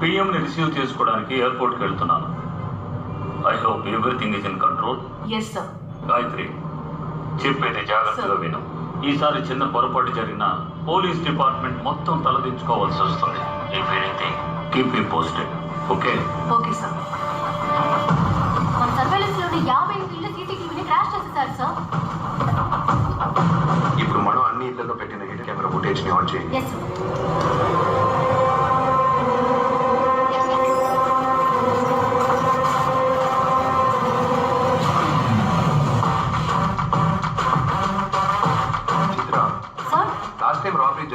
పిఎంని receive చేసుకోవడానికి ఎయిర్పోర్ట్కి వెళ్తున్నాను. I hope everything is in control. Yes sir. Gayatri, చెప్పేది జాగ్రత్తగా విను. ఈసారి చిన్న పొరపాటు జరిగినా పోలీస్ డిపార్ట్మెంట్ మొత్తం తలదించుకోవాల్సి వస్తుంది. If anything keep me posted. Okay? Okay sir. మన సర్వేలెన్స్ లోని 50 ఇళ్ళ సీసీటీవీని క్రాష్ చేసేసారు సార్. ఇప్పుడు మనం అన్ని ఇళ్లలో పెట్టిన హిడ్ కెమెరా ఫుటేజ్ ని ఆన్ చేయండి. Yes sir.